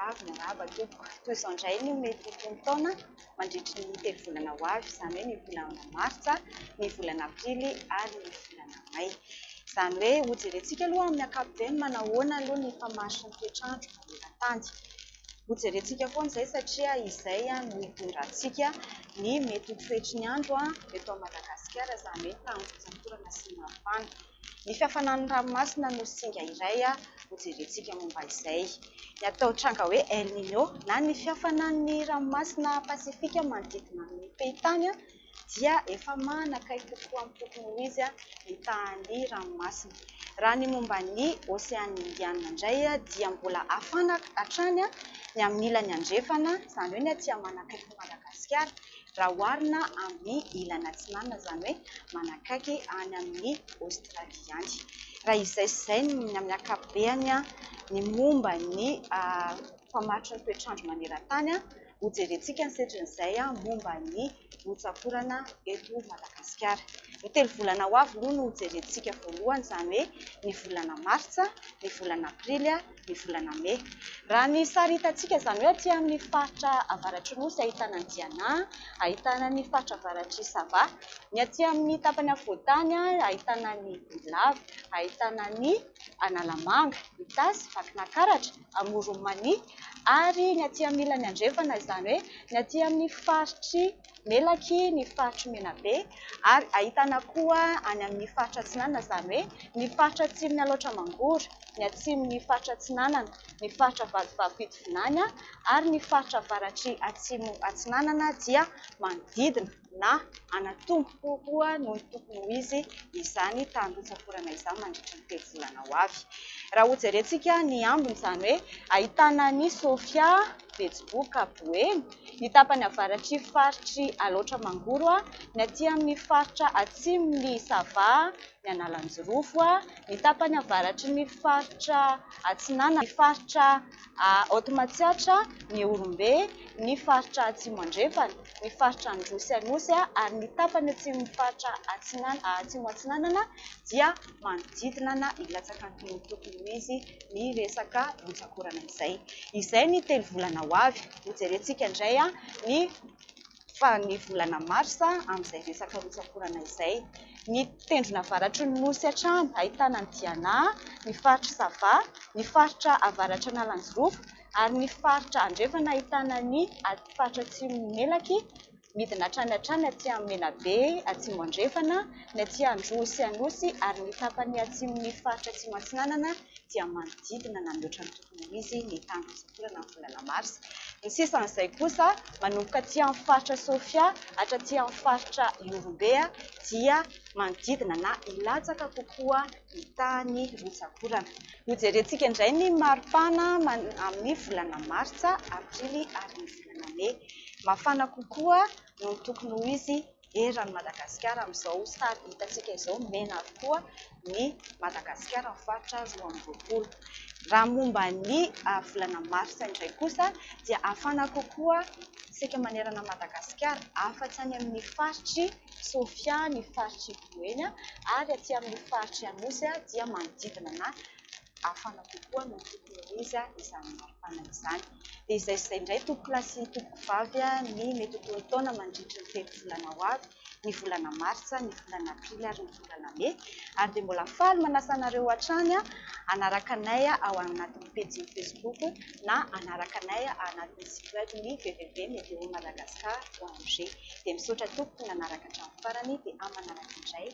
vavy miarabaka toy izao indray ny mety itony taona mandritry ny 3 volana ho avy, izany hoe ny volana martsa, ny volana aprily ary ny volana may. Izany hoe ho jerentsika aloha amin'ny ankapobeny manahoana aloha ny famaritry ny toetrandro maneran-tany. Ho jerentsika foana izay satria izay no hitondrantsika ny mety ho toetry ny andro eto Madagascar, izany hoe tany sy mafana. Ny fihafanan'ny ranomasina no singa iray ho jerentsika momba izay. Ny atao tranga hoe El Niño na ny fihafanan'ny ranomasina pasifika manodidina ny pehitany dia efa manakaiky kokoa amin'ny tokony ho izy ny tahan'ny ranomasina. Raha ny momba ny Ocean Indiana indray dia mbola hafana hatrany ny amin'ny ilany andrefana, izany hoe ny aty manakaiky Madagascar, raha oharina amin'ny ilany atsinanana, izany hoe manakaiky any amin'ny Aostralia any. Raha izay sy izay ny amin'ny ankapobeny ny momba ny famaritry ny toetrandro maneran-tany ho jerentsika ny setrin'izay momba ny otsakorana eto Madagascar. Ny 3 volana ho avy aloha no ho jerentsika voalohany, izany hoe ny volana martsa, ny volana aprily, ny volana may. Raha ny sary hitantsika izany hoe aty amin'ny faritra avaratry nosy ahitana ny Diana, ahitana ny faritra avaratry Sava, ny aty amin'ny tapany afovoantany ahitana ny Bilava, ahitana ny Analamanga, ny Tasy, Vakinakaratra, Amoronmany ary ny aty amin'ny ilany andrefana, izany hoe ny aty amin'ny faritry Melaky, ny faritry Menabe ary ahitana koa any amin'ny faritra atsinanana, izany hoe ny faritra atsimon'ny Alaotra Mangoro, ny atsimon'ny faritra atsinanana, ny faritra Vadivavy-Pitsinany ary ny faritra avaratry atsimo atsinanana dia manodidina na anatombo kokoa noho ny tokony ho izy izany tany otsakorana izany mandritra ny 3 volana ho avy. Raha ho jerentsika ny ambiny, izany hoe ahitana ny Sofia, Betsiboka, Boeny, ny tapany avaratry faritry Alaotra Mangoro, ny aty amin'ny faritra atsimon'ny Sava, ny Analanjirofo, ny tapany avaratry ny faritra atsinanana, ny faritra Haute-Matsiatra, ny Orombe, ny faritra atsimo andrefana, ny faritra Androsy Anosy ary ny tapany atsimon'ny faritra atsimo atsinanana dia manodidina na ilatsaka ny tokony ho izy ny resaka otsakorana izay. Izay ny 3 volana ho avy. Ho jerentsika indray ny volana marsa amin'izay resaka otsakorana izay. Ny tendrona avaratry ny nosy hatrany ahitana ny Diana, ny faritra Sava, ny faritra avaratry Analanjirofo ary ny faritra andrefana ahitana ny faritra atsimon'ny Melaky, midina hatrany aty amin'ny Menabe, atsimo andrefana, ny aty Androsy Anosy ary ny tapany atsimon'ny faritra atsimo atsinanana dia manodidina na mihoatra ny tokony ho izy ny tany otsakorana amin'ny volana marsa. Ny sisan'izay kosa manomboka aty amin'ny faritra Sofia hatraty amin'ny faritra Orombe dia manodidina na ilatsaka kokoa ny tany otsakorana. Ho jerentsika indray ny maripana amin'ny volana martsa, aprily ary ny volana may. Mafana kokoa no tokony ho izy eran'ny Madagascar amin'izao sary hitantsika izao, mena avokoa ny Madagascar amin'ny faritra 12. Raha momba ny volana martsa indray kosa dia hafana kokoa isika manerana Madagascar, afa-tsy any amin'ny faritry Sofia, ny faritry Boeny ary aty amin'ny faritry Anosy dia manodidina na hafana kokoa no tokony ho izy izany maripana izany. Dia izay indray tompoko sy tompoko vavy ny mety ho toy taona mandritra ny 3 volana ho avy, ny volana martsa, ny volana aprily ary ny volana may. Ary dia mbola faly manasa anareo hatrany hanaraka anay ao anatin'ny pejy Facebook na hanaraka anay anatin'ny site web ny www.meteomadagascar.org. Dia misaotra tompoko nanaraka hatramin'ny farany dia amanaraka indray.